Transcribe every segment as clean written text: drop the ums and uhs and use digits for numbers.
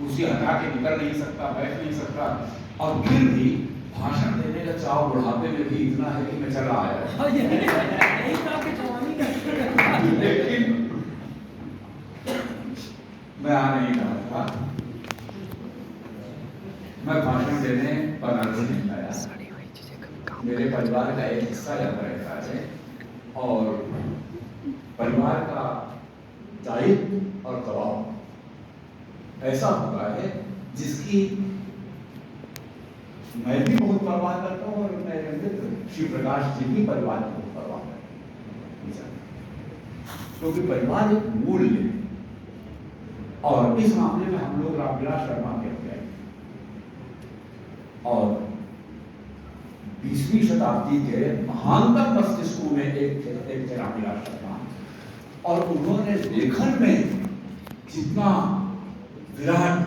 कुर्सी हटा के निकल नहीं सकता, बैठ नहीं सकता, और फिर भी भाषण देने का चाव बुढ़ापे में भी इतना है कि मैं चला आया। लेकिन मैं आ नहीं रहा था, मैं भाषण देने बनारस नहीं आया। मेरे परिवार का एक हिस्सा याद रहता है और परिवार का दायित्व और दबाव ऐसा होता है जिसकी मैं भी बहुत परवाह करता हूँ और मेरे मित्र श्री प्रकाश जी भी परिवार की बहुत परवाह करते हैं, क्योंकि परिवार एक मूल्य है। और इस मामले में हम लोग रामविलास शर्मा के हैं और 20वीं शताब्दी के महानतम मस्तिष्कों में एक थे रामविलास शर्मा, और उन्होंने लेखन में जितना विराट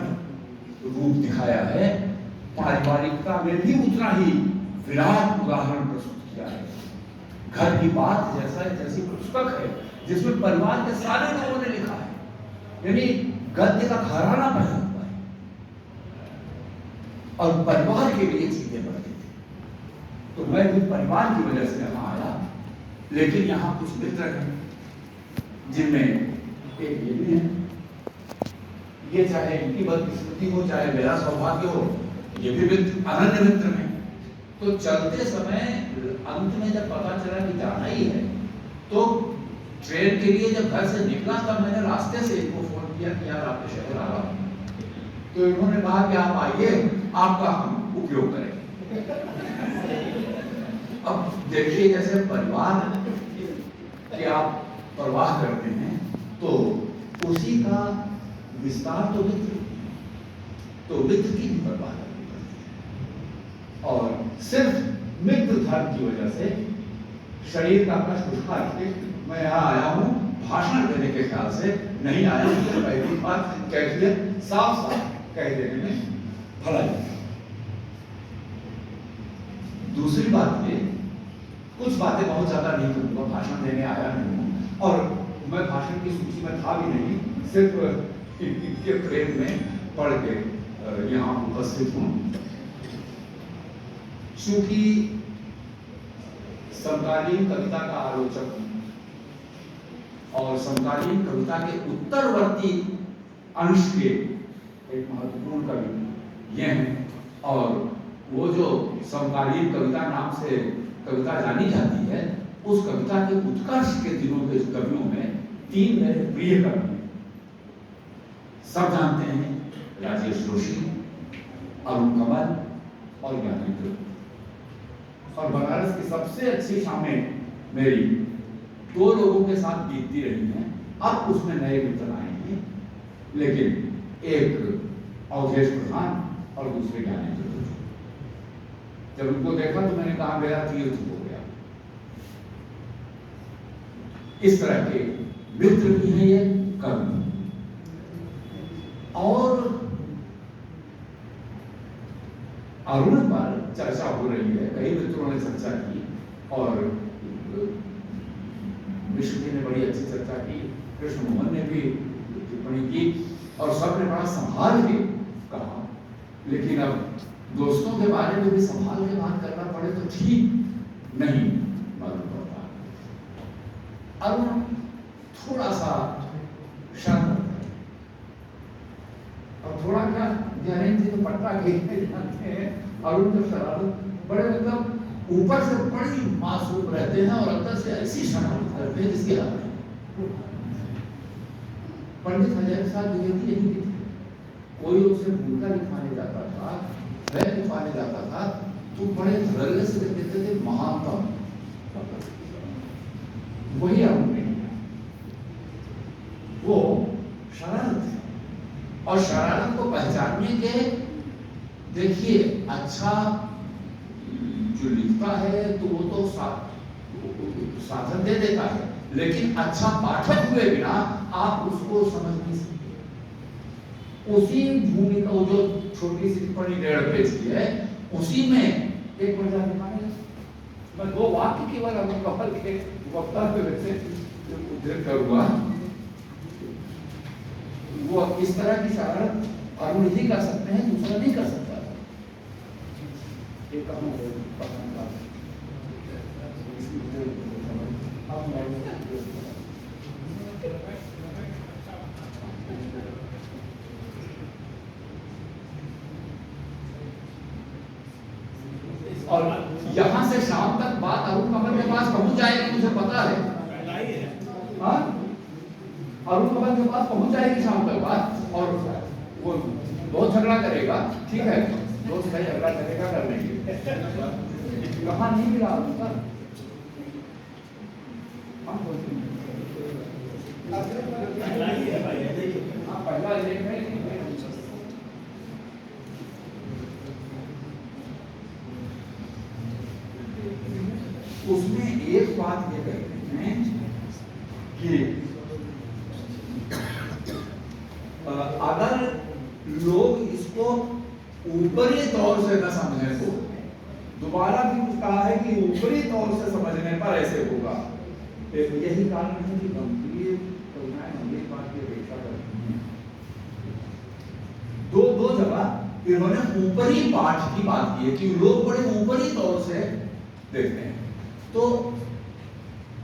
रूप दिखाया है, पारिवारिकता में भी उतना ही विराट उदाहरण प्रस्तुत किया है। घर की बात जैसी पुस्तक है जिसमें परिवार के सारे लोगों ने लिखा है, यानी गद्य का घराना बना हुआ है और परिवार के लिए चीजें बढ़ती थी। तो मैं भी परिवार की वजह से यहाँ आया, लेकिन यहाँ कुछ मित्र हैं जिनमें एक ये भी है, ये चाहे इनकी बदकिस्मती हो चाहे मेरा सौभाग्य हो, ये भी मित्र अनन्य मित्र हैं। तो चलते समय अंत में जब पता चला कि जाना ही है, तो ट्रेन के लिए जब घर से निकला तब मैंने रास्ते से इनको फोन किया कि यार आपके शहर आ रहा हूं। तो इन्होंने कहा कि आप आइए, आपका हम उपयोग करेंगे। अब देखिए, जैसे परिवार की आप परवाह करते हैं तो उसी का विस्तार तो मित्र की भी परवाह करनी पड़ती है। और सिर्फ मित्र धर्म की वजह से शरीर का कष्ट उठा के मैं यहाँ आया हूँ भाषण देने के ख्याल से नहीं आया हूँ। पहली बात कैफियत साफ साफ कह देने में भलाई। दूसरी बात ये, कुछ बातें बहुत ज्यादा नहीं करूंगा, भाषण देने आया नहीं हूँ और मैं भाषण की सूची में था भी नहीं, सिर्फ इनके प्रेम में पढ़ के यहाँ उपस्थित हूँ। चूंकि समकालीन कविता का आलोचक और समकालीन कविता के उत्तरवर्ती अंश के एक महत्वपूर्ण कवि ये हैं, और वो जो समकालीन कविता नाम से कविता जानी जाती है, उस कविता के उत्कर्ष के दिनों के कवियों में 3 मेरे प्रिय कवि हैं। सब जानते हैं, राजेश जोशी, अरुण कमल और ज्ञानेंद्र। और बनारस की सबसे अच्छी शामें मेरी 2 लोगों के साथ बीतती रही हैं। अब उसमें नए मित्र आए हैं, लेकिन एक अवधेश प्रधान और दूसरे ज्ञानेंद्र। जब उनको देखा तो मैंने कहा मेरा तीर्थ हो गया। इस तरह के मित्र भी हैं ये कवि। और अरुण पर चर्चा हो रही है, कई मित्रों ने चर्चा की और विष्णु जी ने बड़ी अच्छी चर्चा की, कृष्ण मोहन ने भी टिप्पणी की और सबने बड़ा संभाल के कहा। लेकिन अब दोस्तों के बारे में भी संभाल के बात करना पड़े तो ठीक नहीं मालूम पड़ता। अरुण थोड़ा सा शर्म और थोड़ा क्या, ज्ञानेंद्र जी तो पट्टा खेलने जानते हैं, अरुण तो शरारत बड़े मतलब ऊपर से बड़ी मासूम रहते हैं और अंदर से ऐसी शरारत करते हैं जिसकी हद नहीं। पंडित हजारी साहब द्विवेदी यही थे, कोई उसे भूलता लिखवाने जाता था, वह लिखवाने जाता था तो बड़े धड़ल्ले से कहते थे महानतम। वही अरुण नहीं, वो शरारत है। और शरारत को पहचानने के, देखिए अच्छा जो लिखता है तो वो तो साधन दे देता है, लेकिन अच्छा पाठक हुए बिना आप उसको समझ नहीं सकते। उसी भूमि का जो छोटी सी टिप्पणी 1.5 पेज की है, उसी में एक मजा दिखाने मैं 2 वाक्य केवल अरुण कमल के वक्ता से उद्धृत करूंगा। वो इस तरह की शरारत अरुण ही कर सकते हैं, दूसरा नहीं कर सकता। एक कहां है पसंद का और यहां से शाम तक बात अरुण कमल के पास पहुंच जाएगी, मुझे पता है। हाँ, अरुण कमल के पास पहुंच जाएगी शाम तक बात, और वो बहुत झगड़ा करेगा, ठीक है, दोस्त भाई झगड़ा करेगा, कर लेंगे। कहाँ नहीं मिला उनका, पहला लेख है। उसमें एक बात ये कहते हैं कि अगर लोग इसको ऊपरी तौर से न समझे तो, दोबारा भी कुछ कहा है कि ऊपरी तौर से समझने पर ऐसे होगा। तो यही कारण है कि गंभीर करुणाएं गंभीर बात की अपेक्षा करती हैं। दो जगह इन्होंने ऊपरी पाठ की बात की है कि लोग बड़े ऊपरी तौर से देखते हैं। तो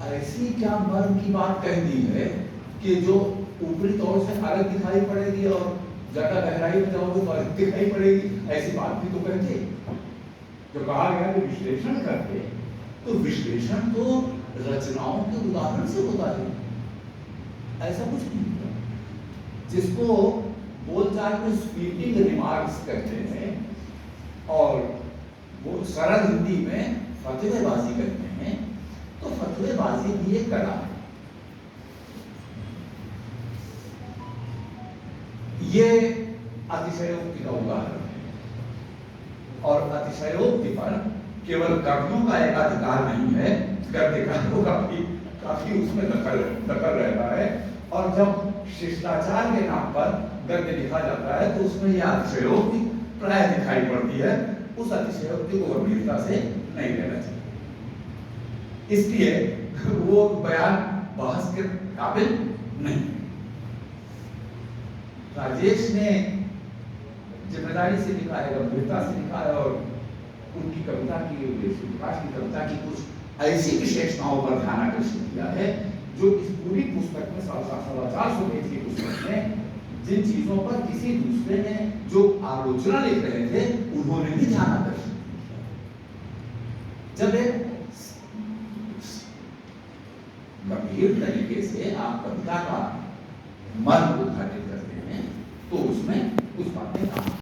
ऐसी क्या मर्म की बात कह दी है कि जो ऊपरी तौर से अलग दिखाई पड़ेगी और ज्यादा गहराई में जाओगे तो अलग दिखाई पड़ेगी, ऐसी बात भी तो कहते। जो कहा गया कि विश्लेषण करके, तो विश्लेषण तो रचनाओं के उदाहरण से होता है, ऐसा कुछ नहीं होता। जिसको बोलचाल में स्वीपिंग रिमार्क्स कहते हैं और वो सरल हिंदी में फतवेबाजी कहते हैं। तो फतवेबाजी भी एक कला है। ये अतिशयोक्ति का उदाहरण है, और अतिशयोक्ति पर केवल कवियों का एक अधिकार नहीं है, गद्यकारों का भी काफी उसमें दखल रहता है। और जब शिष्टाचार के नाम पर गद्य लिखा जाता है तो उसमें यह अतिशयोक्ति प्राय दिखाई पड़ती है। उस अतिशयोक्ति को गंभीरता से नहीं लेना चाहिए, इसलिए वो बयान बहस के काबिल नहीं। राजेश ने जिम्मेदारी से लिखा है, गंभीरता से लिखा है, और उनकी कविता की, विकास की कविता की कुछ ऐसी विशेषताओं पर ध्यान आकर्षित किया है जो इस पूरी पुस्तक में 450 पेज की पुस्तक में जिन चीजों पर किसी दूसरे ने जो आलोचना लिख रहे थे उन्होंने भी ध्यान आकर्षित किया। जब एक गंभीर तरीके से आप कविता का मर्म उद्घाटित करते हैं तो उसमें कुछ बातें